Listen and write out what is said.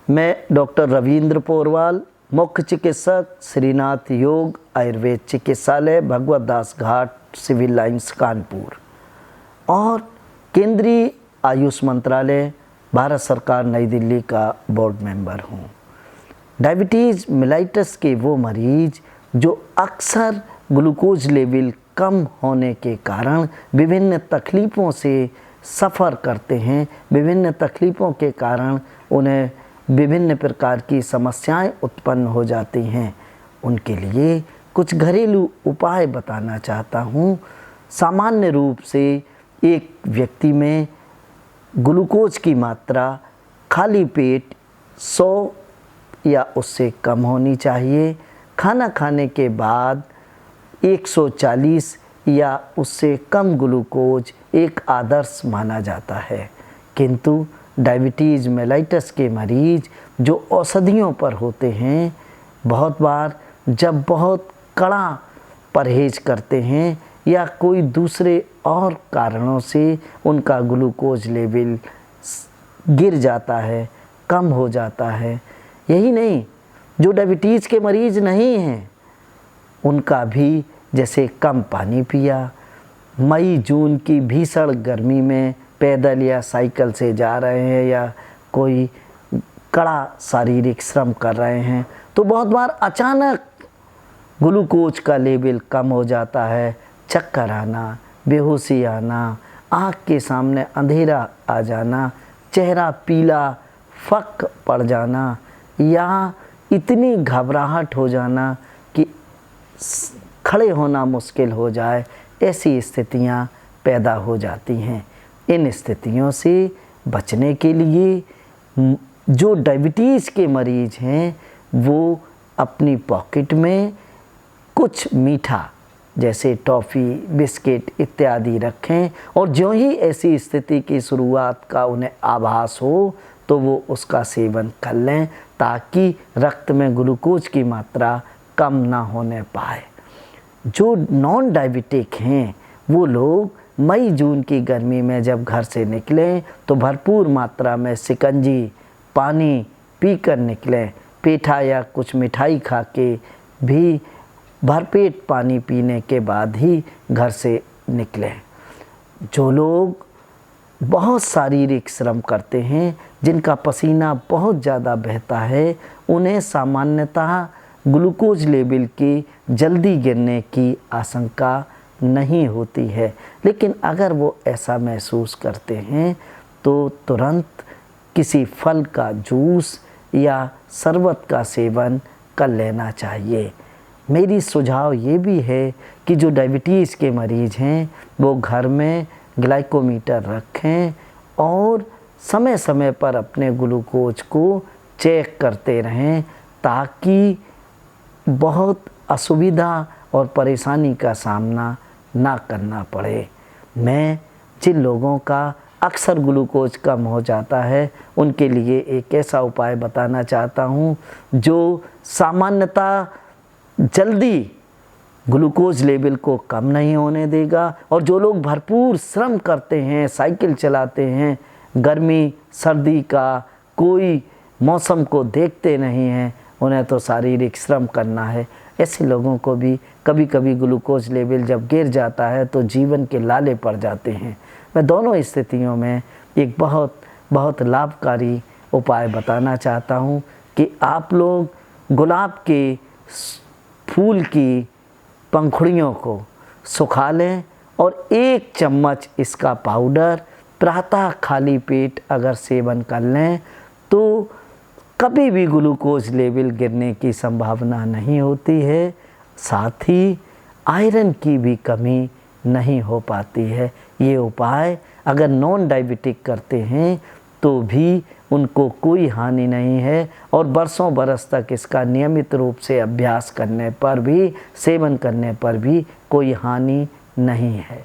मैं डॉक्टर रविंद्र पोरवाल, मुख्य चिकित्सक, श्रीनाथ योग आयुर्वेद चिकित्सालय, भगवत दास घाट, सिविल लाइंस, कानपुर और केंद्रीय आयुष मंत्रालय, भारत सरकार, नई दिल्ली का बोर्ड मेंबर हूँ। डायबिटीज़ मेलाइटस के वो मरीज जो अक्सर ग्लूकोज लेवल कम होने के कारण विभिन्न तकलीफ़ों से सफ़र करते हैं, विभिन्न तकलीफ़ों के कारण उन्हें विभिन्न प्रकार की समस्याएं उत्पन्न हो जाती हैं, उनके लिए कुछ घरेलू उपाय बताना चाहता हूँ। सामान्य रूप से एक व्यक्ति में ग्लूकोज की मात्रा खाली पेट 100 या उससे कम होनी चाहिए। खाना खाने के बाद 140 या उससे कम ग्लूकोज एक आदर्श माना जाता है, किंतु डायबिटीज़ मेलाइटस के मरीज जो औषधियों पर होते हैं, बहुत बार जब बहुत कड़ा परहेज करते हैं या कोई दूसरे और कारणों से उनका ग्लूकोज लेवल गिर जाता है, कम हो जाता है। यही नहीं, जो डायबिटीज़ के मरीज नहीं हैं उनका भी जैसे कम पानी पिया, मई जून की भीषण गर्मी में पैदल या साइकिल से जा रहे हैं या कोई कड़ा शारीरिक श्रम कर रहे हैं, तो बहुत बार अचानक ग्लूकोज का लेवल कम हो जाता है। चक्कर आना, बेहोशी आना, आँख के सामने अंधेरा आ जाना, चेहरा पीला फक पड़ जाना या इतनी घबराहट हो जाना कि खड़े होना मुश्किल हो जाए, ऐसी स्थितियां पैदा हो जाती हैं। इन स्थितियों से बचने के लिए जो डायबिटीज़ के मरीज हैं वो अपनी पॉकेट में कुछ मीठा जैसे टॉफ़ी, बिस्किट इत्यादि रखें और जो ही ऐसी स्थिति की शुरुआत का उन्हें आभास हो तो वो उसका सेवन कर लें, ताकि रक्त में ग्लूकोज की मात्रा कम ना होने पाए। जो नॉन डायबिटिक हैं वो लोग मई जून की गर्मी में जब घर से निकलें तो भरपूर मात्रा में शिकंजी, पानी पीकर निकलें। पेठा या कुछ मिठाई खा के भी भरपेट पानी पीने के बाद ही घर से निकलें। जो लोग बहुत शारीरिक श्रम करते हैं, जिनका पसीना बहुत ज़्यादा बहता है, उन्हें सामान्यतः ग्लूकोज लेवल की जल्दी गिरने की आशंका नहीं होती है, लेकिन अगर वो ऐसा महसूस करते हैं तो तुरंत किसी फल का जूस या शरबत का सेवन कर लेना चाहिए। मेरी सुझाव ये भी है कि जो डायबिटीज़ के मरीज हैं वो घर में ग्लाइकोमीटर रखें और समय समय पर अपने ग्लूकोज को चेक करते रहें, ताकि बहुत असुविधा और परेशानी का सामना ना करना पड़े। मैं जिन लोगों का अक्सर ग्लूकोज कम हो जाता है उनके लिए एक ऐसा उपाय बताना चाहता हूँ जो सामान्यतः जल्दी ग्लूकोज लेवल को कम नहीं होने देगा। और जो लोग भरपूर श्रम करते हैं, साइकिल चलाते हैं, गर्मी सर्दी का कोई मौसम को देखते नहीं हैं, उन्हें तो शारीरिक श्रम करना है, ऐसे लोगों को भी कभी कभी ग्लूकोज लेवल जब गिर जाता है तो जीवन के लाले पड़ जाते हैं। मैं दोनों स्थितियों में एक बहुत लाभकारी उपाय बताना चाहता हूँ कि आप लोग गुलाब के फूल की पंखुड़ियों को सुखा लें और 1 चम्मच इसका पाउडर प्रातः खाली पेट अगर सेवन कर लें तो कभी भी ग्लूकोज लेवल गिरने की संभावना नहीं होती है। साथ ही आयरन की भी कमी नहीं हो पाती है। ये उपाय अगर नॉन डायबिटिक करते हैं तो भी उनको कोई हानि नहीं है और बरसों बरस तक इसका नियमित रूप से अभ्यास करने पर भी, सेवन करने पर भी कोई हानि नहीं है।